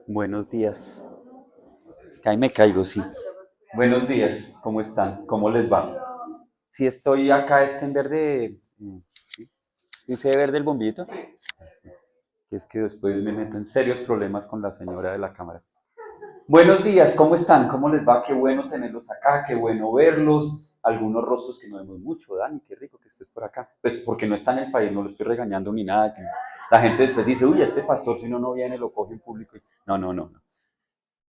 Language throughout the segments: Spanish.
Buenos días. Ahí me caigo, sí. Buenos días, ¿cómo están? ¿Cómo les va? Sí, estoy acá, en verde. ¿Sí? ¿Dice verde el bombillito? Que es que después me meto en serios problemas con la señora de la cámara. Buenos días, ¿cómo están? ¿Cómo les va? Qué bueno tenerlos acá, qué bueno verlos. Algunos rostros que no vemos mucho. Dani, qué rico que estés por acá. Pues porque no está en el país, no lo estoy regañando ni nada. La gente después dice, uy, este pastor si no viene lo coge en público. No, no, no.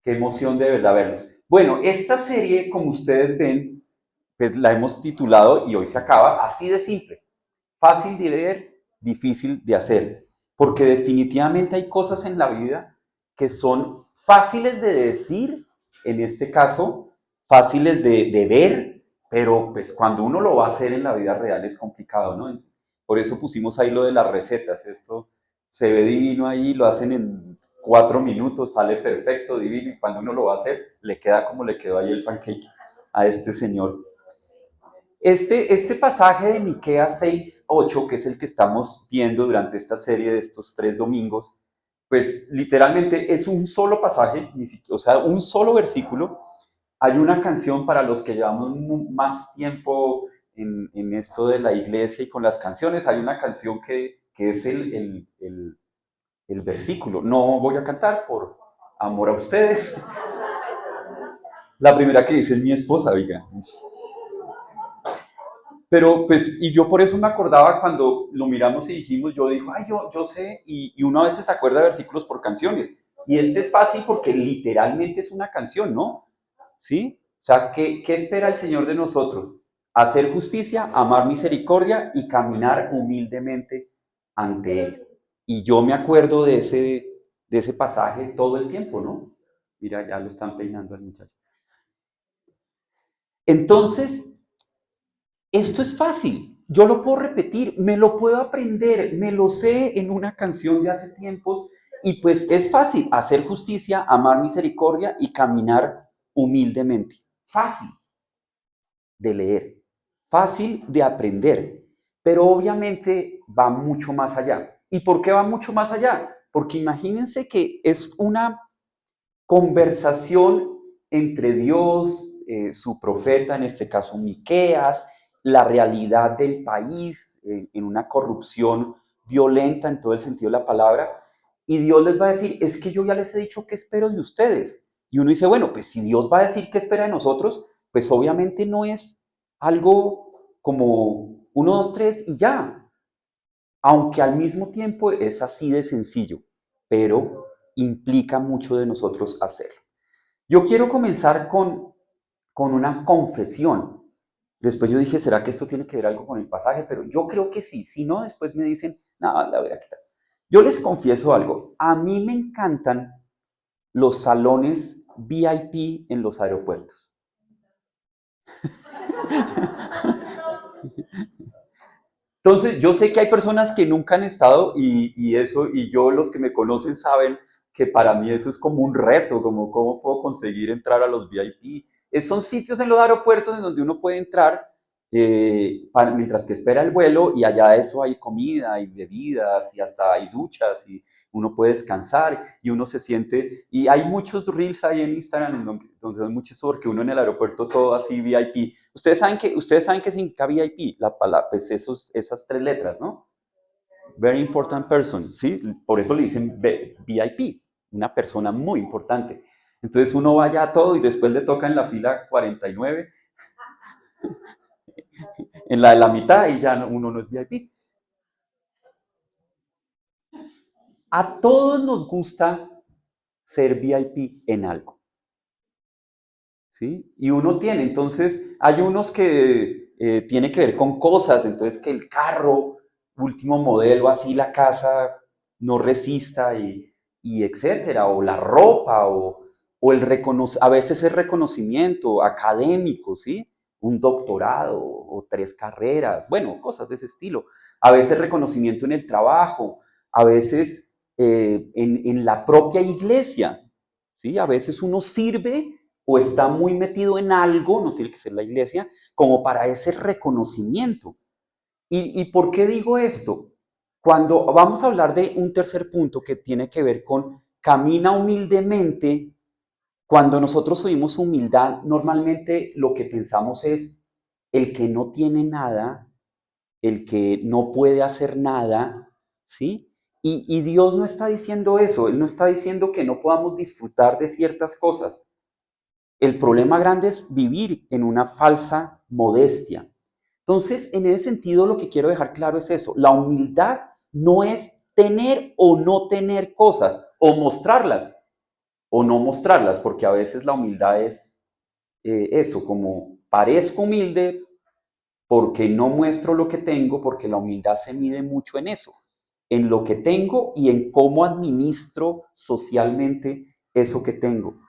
Qué emoción de verdad verlos. Bueno, esta serie, como ustedes ven, pues la hemos titulado y hoy se acaba así de simple. Fácil de ver, difícil de hacer. Porque definitivamente hay cosas en la vida que son fáciles de decir, en este caso, fáciles de ver, pero pues cuando uno lo va a hacer en la vida real es complicado, ¿no? Por eso pusimos ahí lo de las recetas. Esto se ve divino ahí, lo hacen en 4 minutos, sale perfecto, divino, y cuando uno lo va a hacer, le queda como le quedó ahí el pancake a este señor. Este pasaje de Miqueas 6:8, que es el que estamos viendo durante esta serie de estos 3 domingos, pues literalmente es un solo pasaje, o sea, un solo versículo. Hay una canción para los que llevamos más tiempo en esto de la iglesia y con las canciones. Hay una canción que es el versículo. No voy a cantar por amor a ustedes. La primera que dice es mi esposa, oiga. Pero pues, y yo por eso me acordaba cuando lo miramos y dijimos, yo digo, ay, yo sé, y uno a veces se acuerda de versículos por canciones. Y este es fácil porque literalmente es una canción, ¿no? ¿Sí? O sea, ¿qué espera el Señor de nosotros? Hacer justicia, amar misericordia y caminar humildemente ante Él. Y yo me acuerdo de ese pasaje todo el tiempo, ¿no? Mira, ya lo están peinando al muchacho. Entonces, esto es fácil, yo lo puedo repetir, me lo puedo aprender, me lo sé en una canción de hace tiempos y pues es fácil hacer justicia, amar misericordia y caminar humildemente. Fácil de leer, fácil de aprender, pero obviamente va mucho más allá. ¿Y por qué va mucho más allá? Porque imagínense que es una conversación entre Dios, su profeta, en este caso Miqueas, la realidad del país en una corrupción violenta en todo el sentido de la palabra, y Dios les va a decir, es que yo ya les he dicho qué espero de ustedes. Y uno dice, bueno, pues si Dios va a decir qué espera de nosotros, pues obviamente no es algo como uno, dos, tres y ya, aunque al mismo tiempo es así de sencillo, pero implica mucho de nosotros hacerlo. Yo quiero comenzar con una confesión. Después yo dije, ¿será que esto tiene que ver algo con el pasaje? Pero yo creo que sí. Si no, después me dicen, no, la voy a quitar. Yo les confieso algo. A mí me encantan los salones VIP en los aeropuertos. Entonces, yo sé que hay personas que nunca han estado y yo, los que me conocen saben que para mí eso es como un reto, como cómo puedo conseguir entrar a los VIP. Son sitios en los aeropuertos en donde uno puede entrar mientras que espera el vuelo y allá de eso hay comida, hay bebidas y hasta hay duchas y uno puede descansar y uno se siente, y hay muchos reels ahí en Instagram donde son muchos porque uno en el aeropuerto todo así VIP. Ustedes saben qué significa VIP, pues esas 3 letras, ¿no? Very important person, ¿sí? Por eso le dicen VIP, una persona muy importante. Entonces uno vaya a todo y después le toca en la fila 49, en la de la mitad y ya uno no es VIP. A todos nos gusta ser VIP en algo, ¿sí? Y uno tiene, entonces hay unos que tiene que ver con cosas, entonces que el carro, último modelo, así la casa no resista y etcétera, o la ropa, o a veces es reconocimiento académico, ¿sí? Un doctorado o 3 carreras, bueno, cosas de ese estilo. A veces reconocimiento en el trabajo, a veces en la propia iglesia, ¿sí? A veces uno sirve o está muy metido en algo, no tiene que ser la iglesia, como para ese reconocimiento. ¿Y por qué digo esto? Cuando vamos a hablar de un tercer punto que tiene que ver con camina humildemente. Cuando nosotros oímos humildad, normalmente lo que pensamos es el que no tiene nada, el que no puede hacer nada, ¿sí? Y Dios no está diciendo eso, Él no está diciendo que no podamos disfrutar de ciertas cosas. El problema grande es vivir en una falsa modestia. Entonces, en ese sentido, lo que quiero dejar claro es eso. La humildad no es tener o no tener cosas, o mostrarlas o no mostrarlas, porque a veces la humildad es eso, como parezco humilde porque no muestro lo que tengo, porque la humildad se mide mucho en eso, en lo que tengo y en cómo administro socialmente eso que tengo.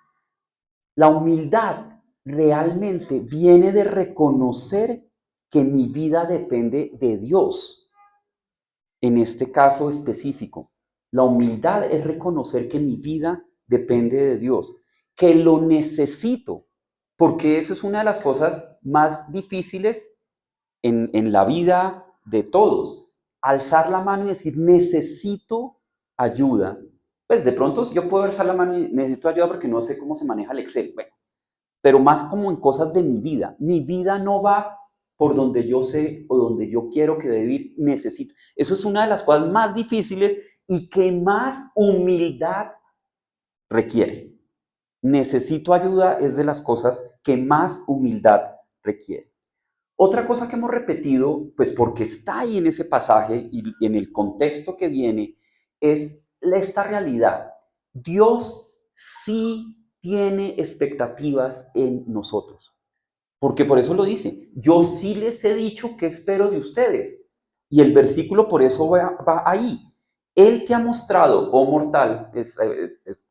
La humildad realmente viene de reconocer que mi vida depende de Dios. En este caso específico, la humildad es reconocer que mi vida depende de Dios, que lo necesito, porque eso es una de las cosas más difíciles en la vida de todos. Alzar la mano y decir, necesito ayuda. Pues de pronto yo puedo alzar la mano y necesito ayuda porque no sé cómo se maneja el Excel. Bueno, pero más como en cosas de mi vida. Mi vida no va por donde yo sé o donde yo quiero que debe ir, necesito. Eso es una de las cosas más difíciles y que más humildad requiere. Necesito ayuda es de las cosas que más humildad requiere. Otra cosa que hemos repetido, pues porque está ahí en ese pasaje y en el contexto que viene, es esta realidad. Dios sí tiene expectativas en nosotros. Porque por eso lo dice, yo sí les he dicho qué espero de ustedes. Y el versículo por eso va ahí. Él te ha mostrado, oh mortal,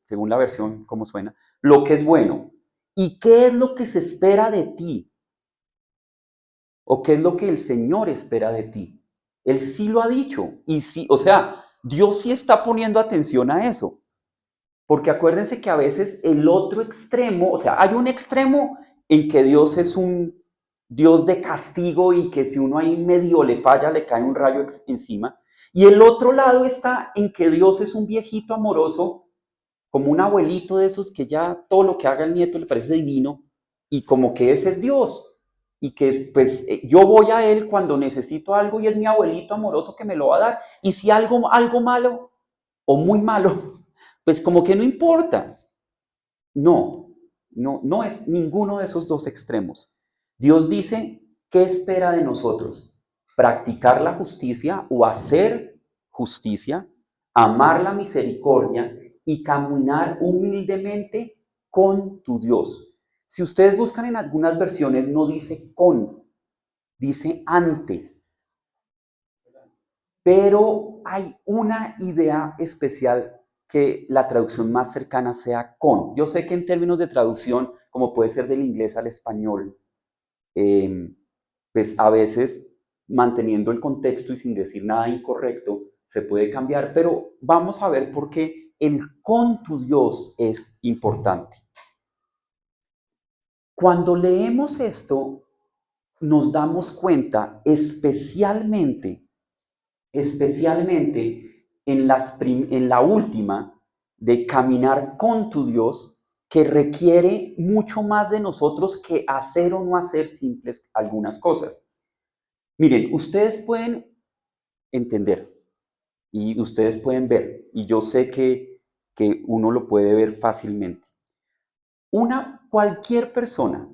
según la versión como suena, lo que es bueno. ¿Y qué es lo que se espera de ti? ¿O qué es lo que el Señor espera de ti? Él sí lo ha dicho. Y sí, o sea, Dios sí está poniendo atención a eso. Porque acuérdense que a veces el otro extremo, o sea, hay un extremo en que Dios es un Dios de castigo y que si uno ahí medio le falla, le cae un rayo encima. Y el otro lado está en que Dios es un viejito amoroso, como un abuelito de esos que ya todo lo que haga el nieto le parece divino y como que ese es Dios. Y que pues yo voy a Él cuando necesito algo y es mi abuelito amoroso que me lo va a dar. Y si algo malo o muy malo, pues como que no importa. No, no es ninguno de esos dos extremos. Dios dice, ¿qué espera de nosotros? Practicar la justicia o hacer justicia, amar la misericordia y caminar humildemente con tu Dios. Si ustedes buscan en algunas versiones, no dice con, dice ante. Pero hay una idea especial que la traducción más cercana sea con. Yo sé que en términos de traducción, como puede ser del inglés al español, eh, pues a veces manteniendo el contexto y sin decir nada incorrecto, se puede cambiar, pero vamos a ver por qué el con tu Dios es importante. Cuando leemos esto, nos damos cuenta especialmente en la última, de caminar con tu Dios, que requiere mucho más de nosotros que hacer o no hacer simples algunas cosas. Miren, ustedes pueden entender y ustedes pueden ver, y yo sé que uno lo puede ver fácilmente. Cualquier persona,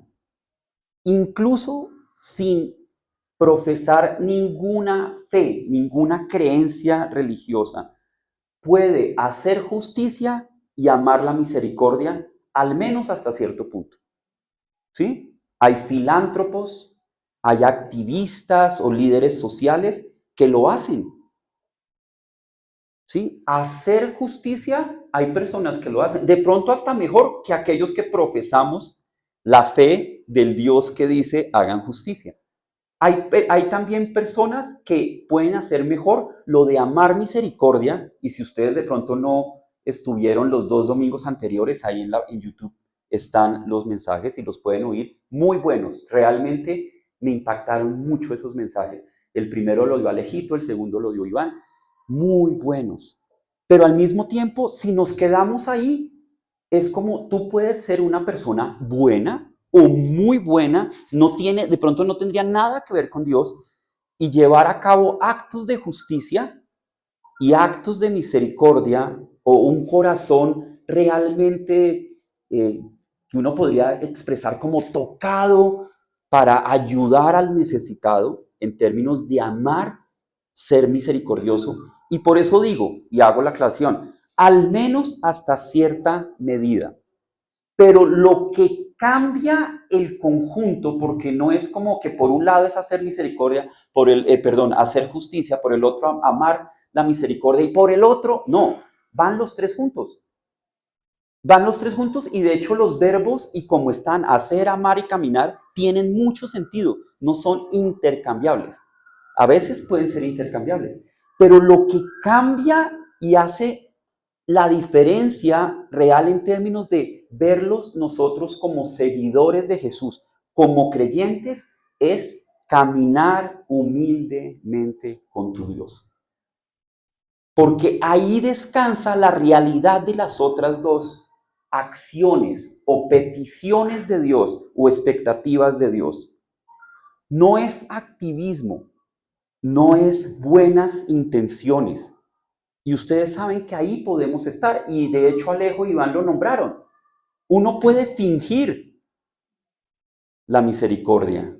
incluso sin profesar ninguna fe, ninguna creencia religiosa, puede hacer justicia y amar la misericordia, al menos hasta cierto punto. ¿Sí? Hay filántropos, hay activistas o líderes sociales que lo hacen. ¿Sí? Hacer justicia, hay personas que lo hacen. De pronto hasta mejor que aquellos que profesamos la fe del Dios que dice hagan justicia. Hay también personas que pueden hacer mejor lo de amar misericordia, y si ustedes de pronto no estuvieron los 2 domingos anteriores, ahí en YouTube están los mensajes y los pueden oír, muy buenos. Realmente me impactaron mucho esos mensajes. El primero lo dio Alejito, el segundo lo dio Iván, muy buenos. Pero al mismo tiempo, si nos quedamos ahí, es como tú puedes ser una persona buena o muy buena, no tiene, de pronto no tendría nada que ver con Dios, y llevar a cabo actos de justicia y actos de misericordia o un corazón realmente que uno podría expresar como tocado para ayudar al necesitado en términos de amar, ser misericordioso. Y por eso digo, y hago la aclaración, al menos hasta cierta medida. Pero lo que cambia el conjunto, porque no es como que por un lado es hacer misericordia, hacer justicia, por el otro amar la misericordia y por el otro, no, van los tres juntos. Van los tres juntos y de hecho los verbos y como están hacer, amar y caminar tienen mucho sentido, no son intercambiables. A veces pueden ser intercambiables, pero lo que cambia y hace la diferencia real en términos de verlos nosotros como seguidores de Jesús, como creyentes, es caminar humildemente con tu Dios. Porque ahí descansa la realidad de las otras dos acciones o peticiones de Dios o expectativas de Dios. No es activismo, no es buenas intenciones. Y ustedes saben que ahí podemos estar. Y de hecho Alejo y Iván lo nombraron. Uno puede fingir la misericordia.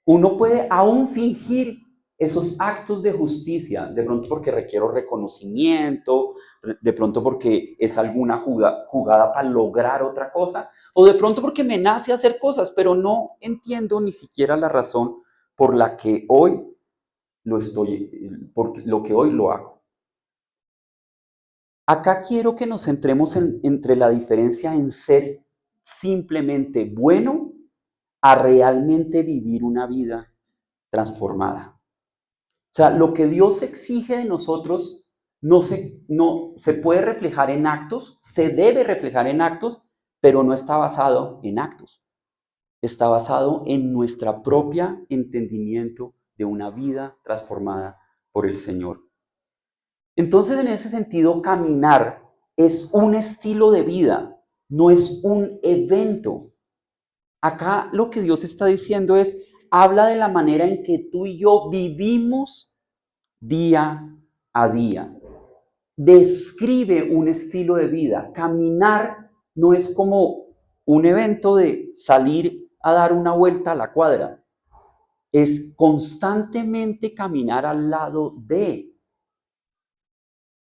Uno puede aún fingir esos actos de justicia, de pronto porque requiero reconocimiento, de pronto porque es alguna jugada para lograr otra cosa, o de pronto porque me nace hacer cosas, pero no entiendo ni siquiera la razón por la que hoy por lo que hoy lo hago. Acá quiero que nos centremos entre la diferencia en ser simplemente bueno a realmente vivir una vida transformada. O sea, lo que Dios exige de nosotros no se puede reflejar en actos, se debe reflejar en actos, pero no está basado en actos. Está basado en nuestra propia entendimiento de una vida transformada por el Señor. Entonces, en ese sentido, caminar es un estilo de vida, no es un evento. Acá lo que Dios está diciendo es, habla de la manera en que tú y yo vivimos día a día. Describe un estilo de vida. Caminar no es como un evento de salir a dar una vuelta a la cuadra. Es constantemente caminar al lado de.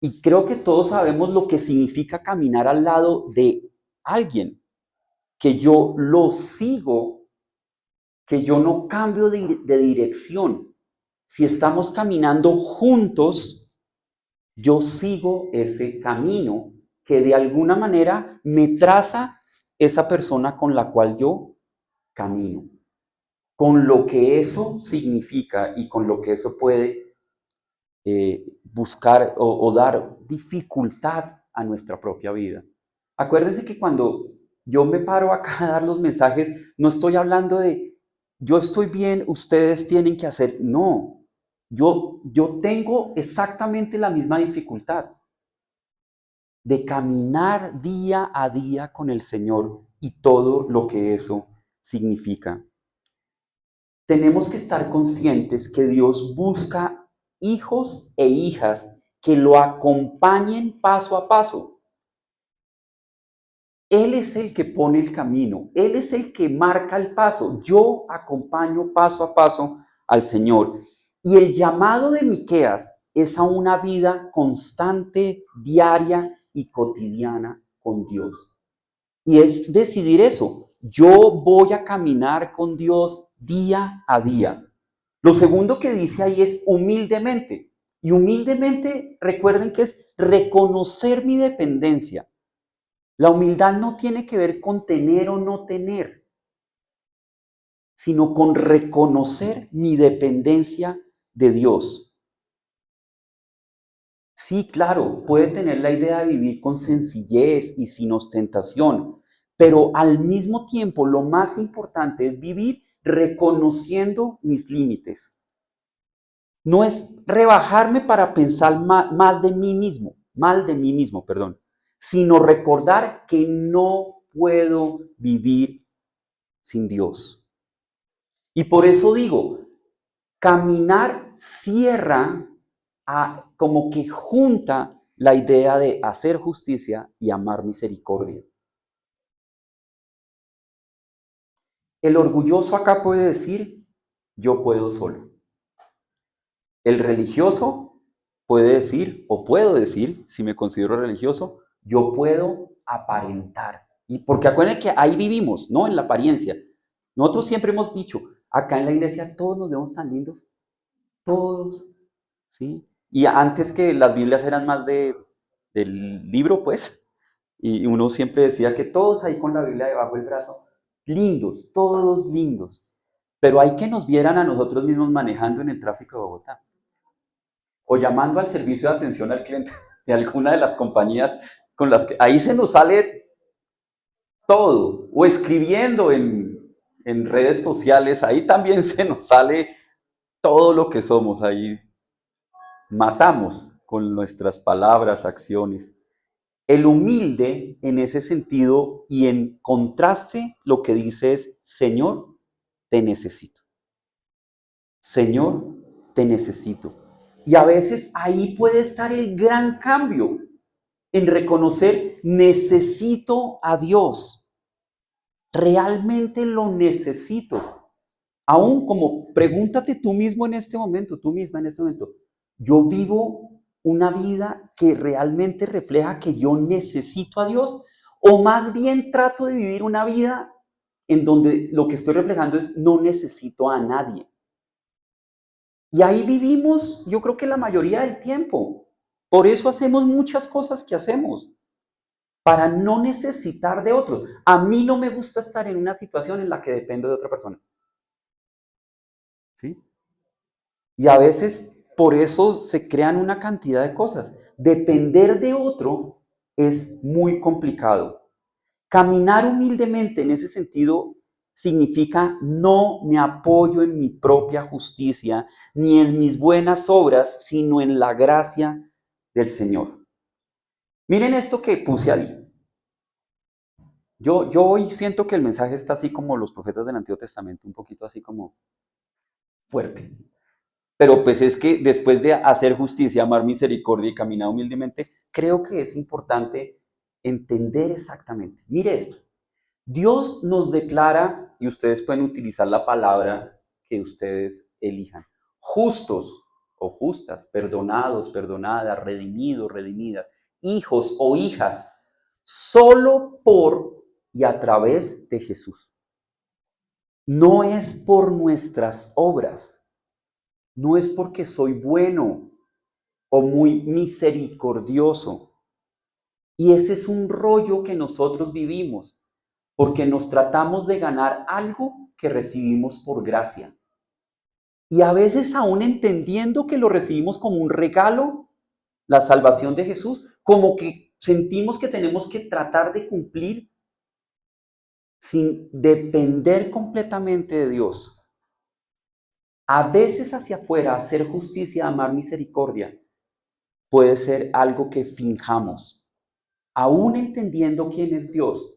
Y creo que todos sabemos lo que significa caminar al lado de alguien, que yo lo sigo, que yo no cambio de dirección. Si estamos caminando juntos, yo sigo ese camino que de alguna manera me traza esa persona con la cual yo camino, con lo que eso significa y con lo que eso puede buscar o dar dificultad a nuestra propia vida. Acuérdense que cuando yo me paro acá a dar los mensajes, no estoy hablando de yo estoy bien, ustedes tienen que hacer. No, yo tengo exactamente la misma dificultad de caminar día a día con el Señor y todo lo que eso significa. Tenemos que estar conscientes que Dios busca hijos e hijas que lo acompañen paso a paso. Él es el que pone el camino, Él es el que marca el paso. Yo acompaño paso a paso al Señor. Y el llamado de Miqueas es a una vida constante, diaria y cotidiana con Dios. Y es decidir eso. Yo voy a caminar con Dios día a día. Lo segundo que dice ahí es humildemente. Y humildemente, recuerden que es reconocer mi dependencia. La humildad no tiene que ver con tener o no tener, sino con reconocer mi dependencia de Dios. Sí, claro, puede tener la idea de vivir con sencillez y sin ostentación, pero al mismo tiempo lo más importante es vivir reconociendo mis límites. No es rebajarme para pensar más de mí mismo. mal de mí mismo, perdón, sino recordar que no puedo vivir sin Dios. Y por eso digo, caminar cierra como que junta la idea de hacer justicia y amar misericordia. El orgulloso acá puede decir, yo puedo solo. El religioso puede decir, o puedo decir, si me considero religioso, yo puedo aparentar. Y porque acuérdense que ahí vivimos, ¿no? En la apariencia. Nosotros siempre hemos dicho, acá en la iglesia todos nos vemos tan lindos, todos, ¿sí? Y antes que las Biblias eran más del libro, pues, y uno siempre decía que todos ahí con la Biblia debajo del brazo, lindos, todos lindos. Pero hay que nos vieran a nosotros mismos manejando en el tráfico de Bogotá o llamando al servicio de atención al cliente de alguna de las compañías con las que ahí se nos sale todo, o escribiendo en redes sociales, ahí también se nos sale todo lo que somos, ahí matamos con nuestras palabras, acciones. El humilde en ese sentido y en contraste lo que dice es, Señor, te necesito. Señor, te necesito. Y a veces ahí puede estar el gran cambio en reconocer, necesito a Dios. Realmente lo necesito. Aún como pregúntate tú mismo en este momento, tú misma en este momento, yo vivo una vida que realmente refleja que yo necesito a Dios, o más bien trato de vivir una vida en donde lo que estoy reflejando es no necesito a nadie. Y ahí vivimos, yo creo que la mayoría del tiempo. Por eso hacemos muchas cosas que hacemos, para no necesitar de otros. A mí no me gusta estar en una situación en la que dependo de otra persona. ¿Sí? Y a veces por eso se crean una cantidad de cosas. Depender de otro es muy complicado. Caminar humildemente en ese sentido significa no me apoyo en mi propia justicia ni en mis buenas obras, sino en la gracia del Señor. Miren esto que puse ahí. Yo hoy siento que el mensaje está así como los profetas del Antiguo Testamento, un poquito así como fuerte. Pero pues es que después de hacer justicia, amar misericordia y caminar humildemente, creo que es importante entender exactamente. Mire esto. Dios nos declara, y ustedes pueden utilizar la palabra que ustedes elijan, justos o justas, perdonados, perdonadas, redimidos, redimidas, hijos o hijas, solo por y a través de Jesús. No es por nuestras obras, no es porque soy bueno o muy misericordioso. Y ese es un rollo que nosotros vivimos, porque nos tratamos de ganar algo que recibimos por gracia. Y a veces aún entendiendo que lo recibimos como un regalo, la salvación de Jesús, como que sentimos que tenemos que tratar de cumplir sin depender completamente de Dios. A veces hacia afuera, hacer justicia, amar misericordia, puede ser algo que finjamos, aún entendiendo quién es Dios.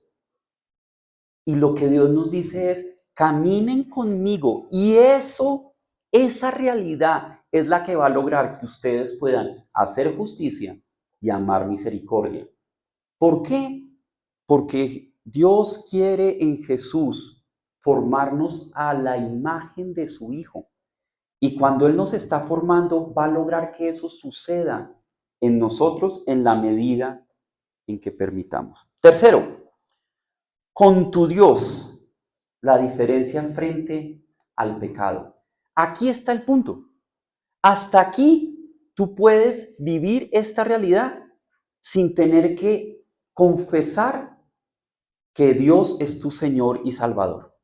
Y lo que Dios nos dice es, caminen conmigo. Y esa realidad es la que va a lograr que ustedes puedan hacer justicia y amar misericordia. ¿Por qué? Porque Dios quiere en Jesús formarnos a la imagen de su Hijo. Y cuando Él nos está formando, va a lograr que eso suceda en nosotros en la medida en que permitamos. Tercero, con tu Dios, la diferencia frente al pecado. Aquí está el punto. Hasta aquí tú puedes vivir esta realidad sin tener que confesar que Dios es tu Señor y Salvador.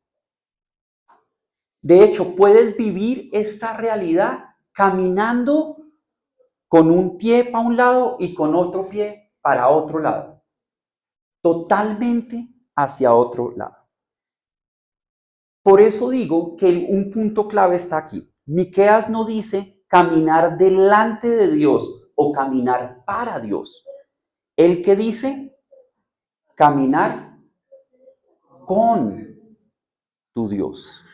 De hecho, puedes vivir esta realidad caminando con un pie para un lado y con otro pie para otro lado. Totalmente hacia otro lado. Por eso digo que un punto clave está aquí. Miqueas no dice caminar delante de Dios o caminar para Dios. ¿El que dice? Caminar con tu Dios.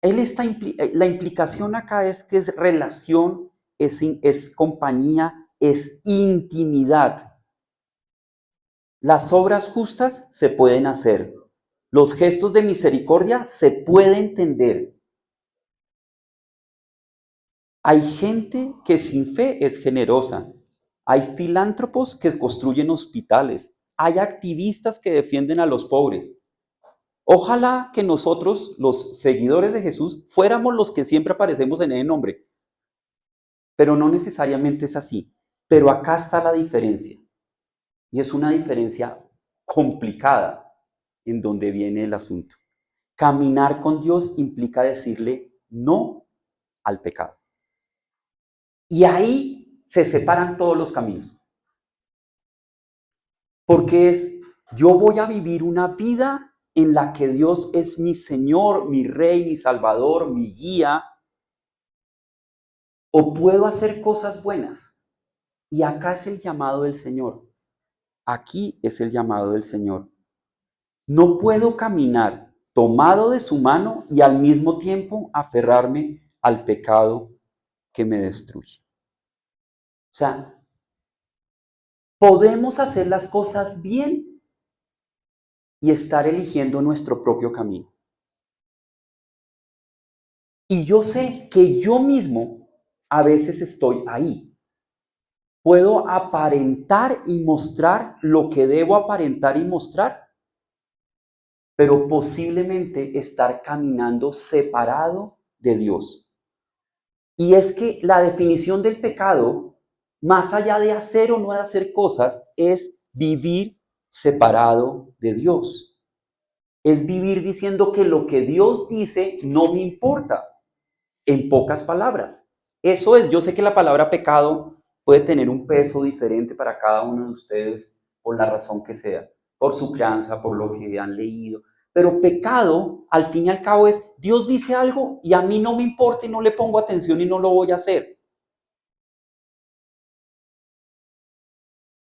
La implicación acá es que es relación, es compañía, es intimidad. Las obras justas se pueden hacer. Los gestos de misericordia se pueden entender. Hay gente que sin fe es generosa. Hay filántropos que construyen hospitales. Hay activistas que defienden a los pobres. Ojalá que nosotros, los seguidores de Jesús, fuéramos los que siempre aparecemos en ese nombre. Pero no necesariamente es así. Pero acá está la diferencia. Y es una diferencia complicada en donde viene el asunto. Caminar con Dios implica decirle no al pecado. Y ahí se separan todos los caminos. Porque yo voy a vivir una vida en la que Dios es mi Señor, mi Rey, mi Salvador, mi guía. O puedo hacer cosas buenas. Y acá es el llamado del Señor. Aquí es el llamado del Señor. No puedo caminar tomado de su mano y al mismo tiempo aferrarme al pecado que me destruye. O sea, podemos hacer las cosas bien y estar eligiendo nuestro propio camino. Y yo sé que yo mismo a veces estoy ahí. Puedo aparentar y mostrar lo que debo aparentar y mostrar, pero posiblemente estar caminando separado de Dios. Y es que la definición del pecado, más allá de hacer o no de hacer cosas, es vivir separado de Dios. Es vivir diciendo que lo que Dios dice no me importa, en pocas palabras. Eso es, yo sé que la palabra pecado puede tener un peso diferente para cada uno de ustedes por la razón que sea, por su crianza, por lo que han leído. Pero pecado, al fin y al cabo, es Dios dice algo y a mí no me importa y no le pongo atención y no lo voy a hacer.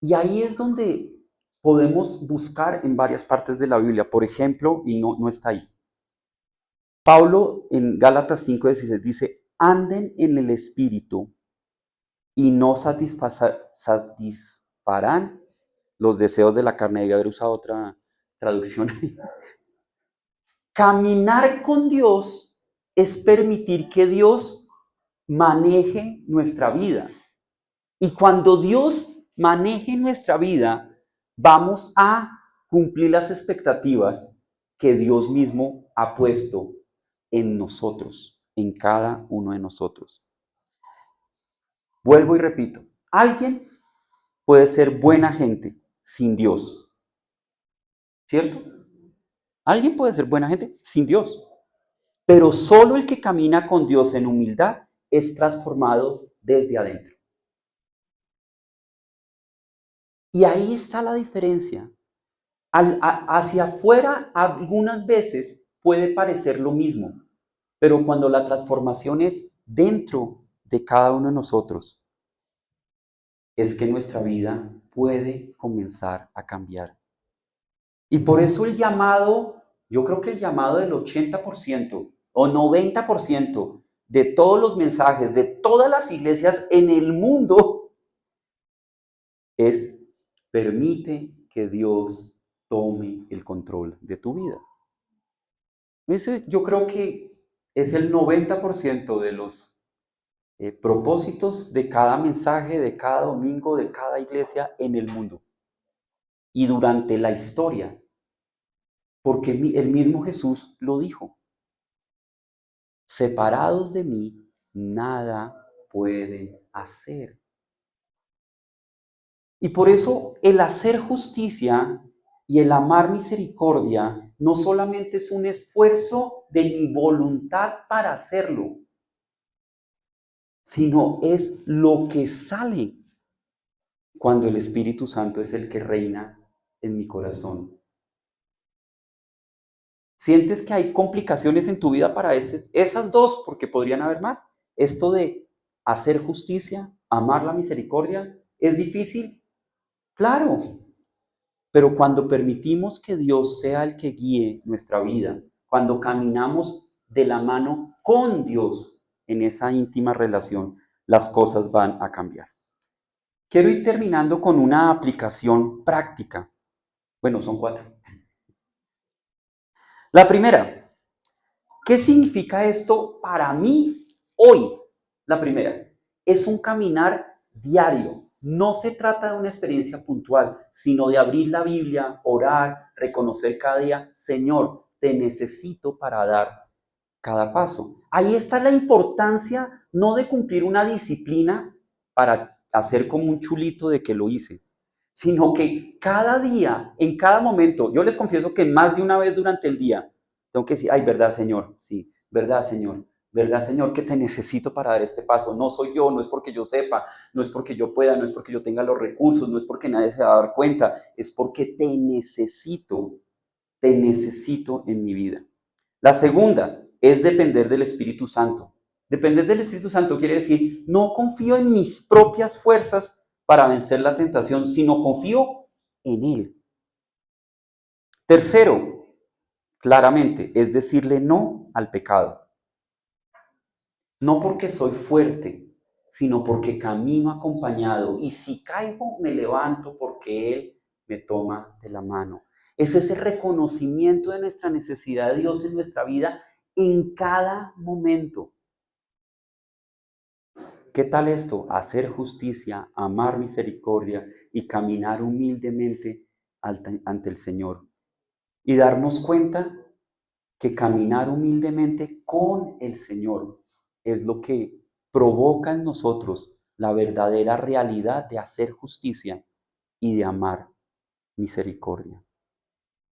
Y ahí es donde podemos buscar en varias partes de la Biblia. Por ejemplo, y no está ahí. Pablo en Gálatas 5:16 dice, anden en el Espíritu y no satisfarán los deseos de la carne. Debe haber usado otra traducción. Caminar con Dios es permitir que Dios maneje nuestra vida. Y cuando Dios maneje nuestra vida, vamos a cumplir las expectativas que Dios mismo ha puesto en nosotros, en cada uno de nosotros. Vuelvo y repito, alguien puede ser buena gente sin Dios, ¿cierto? Alguien puede ser buena gente sin Dios, pero solo el que camina con Dios en humildad es transformado desde adentro. Y ahí está la diferencia. Hacia afuera algunas veces puede parecer lo mismo, pero cuando la transformación es dentro de cada uno de nosotros, es que nuestra vida puede comenzar a cambiar. Y por eso el llamado, yo creo que el llamado del 80% o 90% de todos los mensajes de todas las iglesias en el mundo es permite que Dios tome el control de tu vida. Ese yo creo que es el 90% de los propósitos de cada mensaje, de cada domingo, de cada iglesia en el mundo y durante la historia. Porque el mismo Jesús lo dijo. Separados de mí, nada pueden hacer. Y por eso el hacer justicia y el amar misericordia no solamente es un esfuerzo de mi voluntad para hacerlo, sino es lo que sale cuando el Espíritu Santo es el que reina en mi corazón. ¿Sientes que hay complicaciones en tu vida para esas dos? Porque podrían haber más. Esto de hacer justicia amar la misericordia. ¿Es difícil? Claro, pero cuando permitimos que Dios sea el que guíe nuestra vida, cuando caminamos de la mano con Dios en esa íntima relación, las cosas van a cambiar. Quiero ir terminando con una aplicación práctica. Bueno, son 4. La primera, ¿qué significa esto para mí hoy? La primera, es un caminar diario. No se trata de una experiencia puntual, sino de abrir la Biblia, orar, reconocer cada día, Señor, te necesito para dar cada paso. Ahí está la importancia no de cumplir una disciplina para hacer como un chulito de que lo hice, sino que cada día, en cada momento, yo les confieso que más de una vez durante el día, tengo que decir, ay, verdad, Señor, sí, verdad, Señor, que te necesito para dar este paso. No soy yo, no es porque yo sepa, no es porque yo pueda, no es porque yo tenga los recursos, no es porque nadie se va a dar cuenta, es porque te necesito en mi vida. La segunda es depender del Espíritu Santo. Depender del Espíritu Santo quiere decir, no confío en mis propias fuerzas para vencer la tentación, sino confío en Él. Tercero, claramente, es decirle no al pecado. No porque soy fuerte, sino porque camino acompañado. Y si caigo, me levanto porque Él me toma de la mano. Es ese reconocimiento de nuestra necesidad de Dios en nuestra vida en cada momento. ¿Qué tal esto? Hacer justicia, amar misericordia y caminar humildemente ante el Señor. Y darnos cuenta que caminar humildemente con el Señor es lo que provoca en nosotros la verdadera realidad de hacer justicia y de amar misericordia.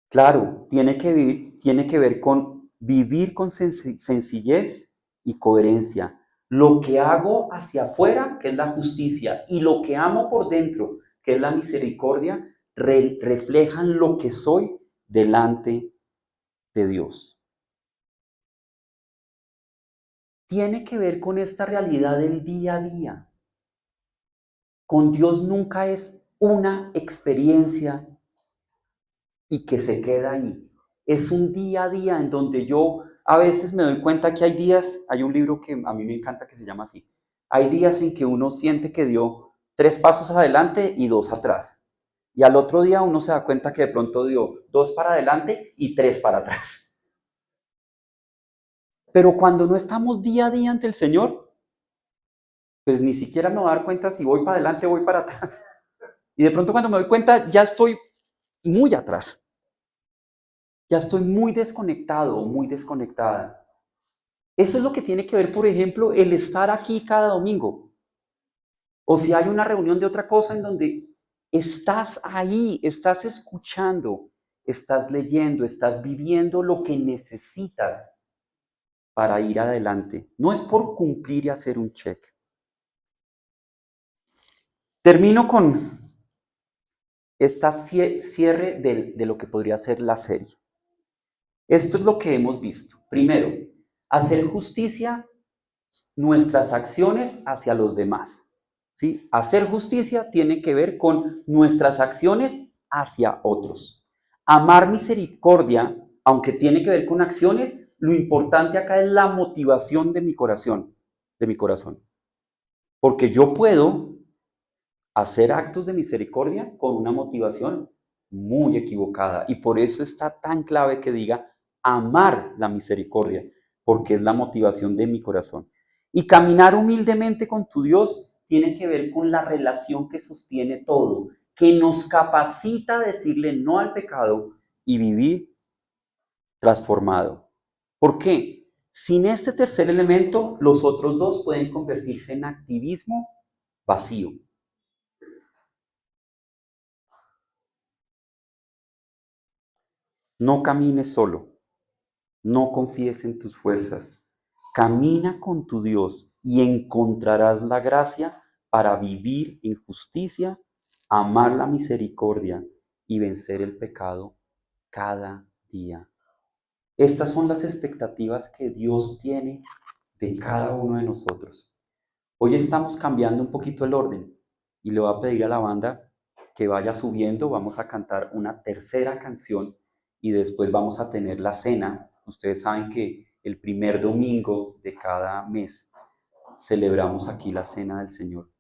Claro, tiene que ver con vivir con sencillez y coherencia. Lo que hago hacia afuera, que es la justicia, y lo que amo por dentro, que es la misericordia, reflejan lo que soy delante de Dios. Tiene que ver con esta realidad del día a día. Con Dios nunca es una experiencia y que se queda ahí. Es un día a día en donde yo a veces me doy cuenta que hay días, hay un libro que a mí me encanta que se llama así, hay días en que uno siente que dio 3 pasos adelante y 2 atrás. Y al otro día uno se da cuenta que de pronto dio 2 para adelante y 3 para atrás. Pero cuando no estamos día a día ante el Señor, pues ni siquiera me voy a dar cuenta si voy para adelante o voy para atrás. Y de pronto cuando me doy cuenta ya estoy muy atrás. Ya estoy muy desconectado o muy desconectada. Eso es lo que tiene que ver, por ejemplo, el estar aquí cada domingo. O si hay una reunión de otra cosa en donde estás ahí, estás escuchando, estás leyendo, estás viviendo lo que necesitas para ir adelante. No es por cumplir y hacer un check. Termino con esta cierre de lo que podría ser la serie. Esto es lo que hemos visto. Primero, hacer justicia nuestras acciones hacia los demás. ¿Sí? Hacer justicia tiene que ver con nuestras acciones hacia otros. Amar misericordia, aunque tiene que ver con acciones, lo importante acá es la motivación de mi corazón. Porque yo puedo hacer actos de misericordia con una motivación muy equivocada. Y por eso está tan clave que diga amar la misericordia, porque es la motivación de mi corazón. Y caminar humildemente con tu Dios tiene que ver con la relación que sostiene todo, que nos capacita a decirle no al pecado y vivir transformado. ¿Por qué? Sin este tercer elemento, los otros dos pueden convertirse en activismo vacío. No camines solo, no confíes en tus fuerzas. Camina con tu Dios y encontrarás la gracia para vivir en justicia, amar la misericordia y vencer el pecado cada día. Estas son las expectativas que Dios tiene de cada uno de nosotros. Hoy estamos cambiando un poquito el orden y le voy a pedir a la banda que vaya subiendo. Vamos a cantar una tercera canción y después vamos a tener la cena. Ustedes saben que el primer domingo de cada mes celebramos aquí la cena del Señor.